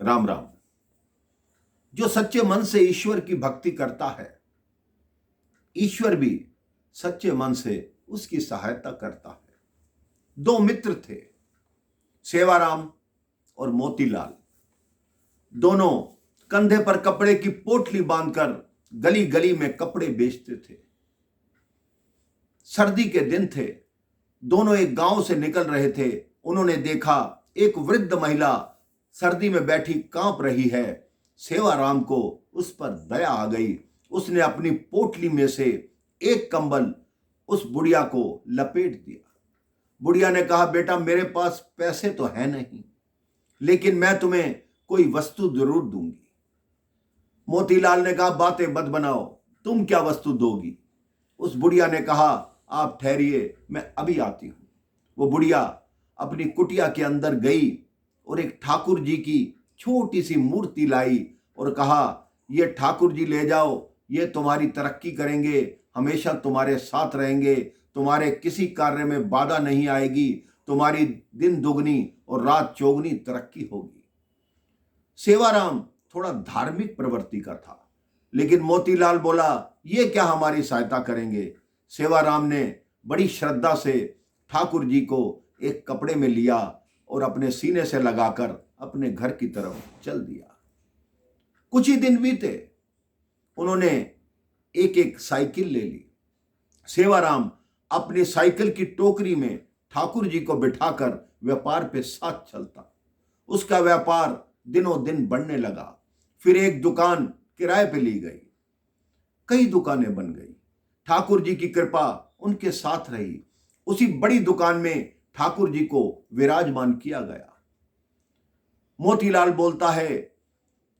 राम राम। जो सच्चे मन से ईश्वर की भक्ति करता है, ईश्वर भी सच्चे मन से उसकी सहायता करता है। दो मित्र थे, सेवाराम और मोतीलाल। दोनों कंधे पर कपड़े की पोटली बांधकर गली गली में कपड़े बेचते थे। सर्दी के दिन थे, दोनों एक गांव से निकल रहे थे। उन्होंने देखा एक वृद्ध महिला सर्दी में बैठी कांप रही है। सेवाराम को उस पर दया आ गई। उसने अपनी पोटली में से एक कंबल उस बुढ़िया को लपेट दिया। बुढ़िया ने कहा, बेटा मेरे पास पैसे तो है नहीं, लेकिन मैं तुम्हें कोई वस्तु जरूर दूंगी। मोतीलाल ने कहा, बातें मत बनाओ, तुम क्या वस्तु दोगी? उस बुढ़िया ने कहा, आप ठहरिए, मैं अभी आती हूं। वो बुढ़िया अपनी कुटिया के अंदर गई और एक ठाकुर जी की छोटी सी मूर्ति लाई और कहा, ये ठाकुर जी ले जाओ, ये तुम्हारी तरक्की करेंगे, हमेशा तुम्हारे साथ रहेंगे, तुम्हारे किसी कार्य में बाधा नहीं आएगी, तुम्हारी दिन दुगनी और रात चौगनी तरक्की होगी। सेवाराम थोड़ा धार्मिक प्रवृत्ति का था, लेकिन मोतीलाल बोला, ये क्या हमारी सहायता करेंगे? सेवाराम ने बड़ी श्रद्धा से ठाकुर जी को एक कपड़े में लिया और अपने सीने से लगाकर अपने घर की तरफ चल दिया। कुछ ही दिन बीते, उन्होंने एक एक साइकिल ले ली। सेवाराम अपनी साइकिल की टोकरी में ठाकुर जी को बिठाकर व्यापार पे साथ चलता। उसका व्यापार दिनों दिन बढ़ने लगा। फिर एक दुकान किराए पे ली गई, कई दुकानें बन गई। ठाकुर जी की कृपा उनके साथ रही। उसी बड़ी दुकान में ठाकुर जी को विराजमान किया गया। मोतीलाल बोलता है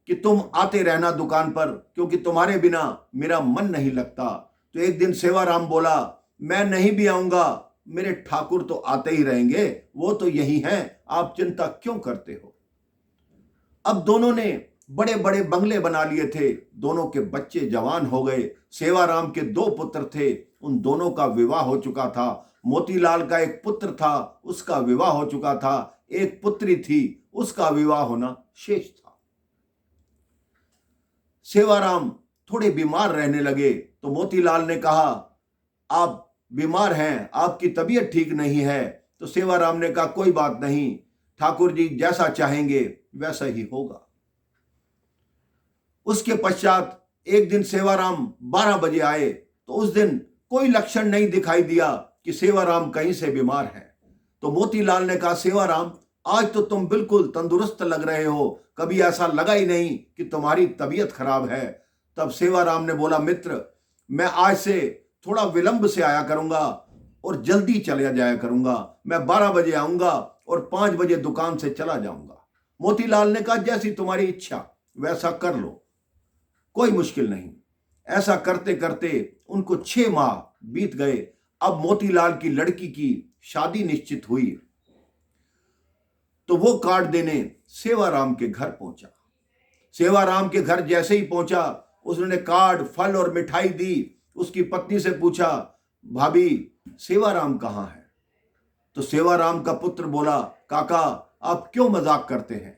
कि तुम आते रहना दुकान पर, क्योंकि तुम्हारे बिना मेरा मन नहीं लगता। तो एक दिन सेवाराम बोला, मैं नहीं भी आऊंगा, मेरे ठाकुर तो आते ही रहेंगे, वो तो यही हैं, आप चिंता क्यों करते हो? अब दोनों ने बड़े बड़े बंगले बना लिए थे। दोनों के बच्चे जवान हो गए। सेवाराम के दो पुत्र थे, उन दोनों का विवाह हो चुका था। मोतीलाल का एक पुत्र था, उसका विवाह हो चुका था। एक पुत्री थी, उसका विवाह होना शेष था। सेवाराम थोड़े बीमार रहने लगे तो मोतीलाल ने कहा, आप बीमार हैं, आपकी तबीयत ठीक नहीं है। तो सेवाराम ने कहा, कोई बात नहीं, ठाकुर जी जैसा चाहेंगे वैसा ही होगा। उसके पश्चात एक दिन सेवाराम 12 बजे आए तो उस दिन कोई लक्षण नहीं दिखाई दिया कि सेवाराम कहीं से बीमार है। तो मोतीलाल ने कहा, सेवाराम आज तो तुम बिल्कुल तंदुरुस्त लग रहे हो, कभी ऐसा लगा ही नहीं कि तुम्हारी तबीयत खराब है। तब सेवाराम ने बोला, मित्र मैं आज से थोड़ा विलंब से आया करूंगा और जल्दी चला जाया करूंगा। मैं 12 बजे आऊंगा और 5 बजे दुकान से चला जाऊंगा। मोतीलाल ने कहा, जैसी तुम्हारी इच्छा वैसा कर लो, कोई मुश्किल नहीं। ऐसा करते करते उनको 6 माह बीत गए। अब मोतीलाल की लड़की की शादी निश्चित हुई तो वो कार्ड देने सेवाराम के घर पहुंचा। सेवाराम के घर जैसे ही पहुंचा, उसने कार्ड, फल और मिठाई दी। उसकी पत्नी से पूछा, भाभी सेवाराम कहाँ है? तो सेवाराम का पुत्र बोला, काका आप क्यों मजाक करते हैं?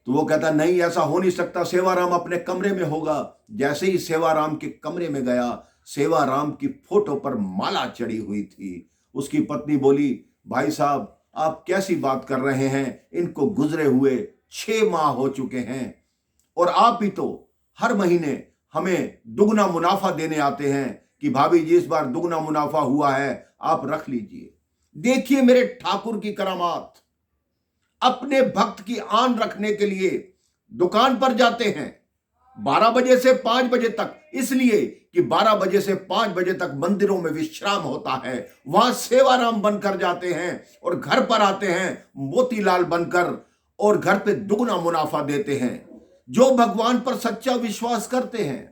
तो वो कहता, नहीं ऐसा हो नहीं सकता, सेवाराम अपने कमरे में होगा। जैसे ही सेवाराम के कमरे में गया, सेवाराम की फोटो पर माला चढ़ी हुई थी। उसकी पत्नी बोली, भाई साहब आप कैसी बात कर रहे हैं? इनको गुजरे हुए 6 माह हो चुके हैं और आप ही तो हर महीने हमें दुगना मुनाफा देने आते हैं कि भाभी जी इस बार दुगना मुनाफा हुआ है, आप रख लीजिए। देखिए मेरे ठाकुर की करामात। अपने भक्त की आन रखने के लिए दुकान पर जाते हैं 12 बजे से 5 बजे तक, इसलिए कि 12 बजे से 5 बजे तक मंदिरों में विश्राम होता है। वहां सेवाराम बनकर जाते हैं और घर पर आते हैं मोतीलाल बनकर और घर पे दुगना मुनाफा देते हैं। जो भगवान पर सच्चा विश्वास करते हैं,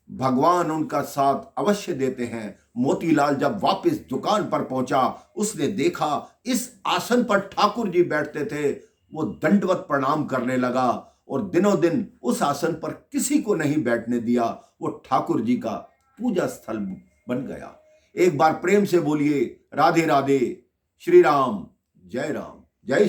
भगवान उनका साथ अवश्य देते हैं। मोतीलाल जब वापस दुकान पर पहुंचा, उसने देखा इस आसन पर ठाकुर जी बैठते थे। वो दंडवत प्रणाम करने लगा और दिनों दिन उस आसन पर किसी को नहीं बैठने दिया। वो ठाकुर जी का पूजा स्थल बन गया। एक बार प्रेम से बोलिए, राधे राधे, श्री राम, जय जय श्री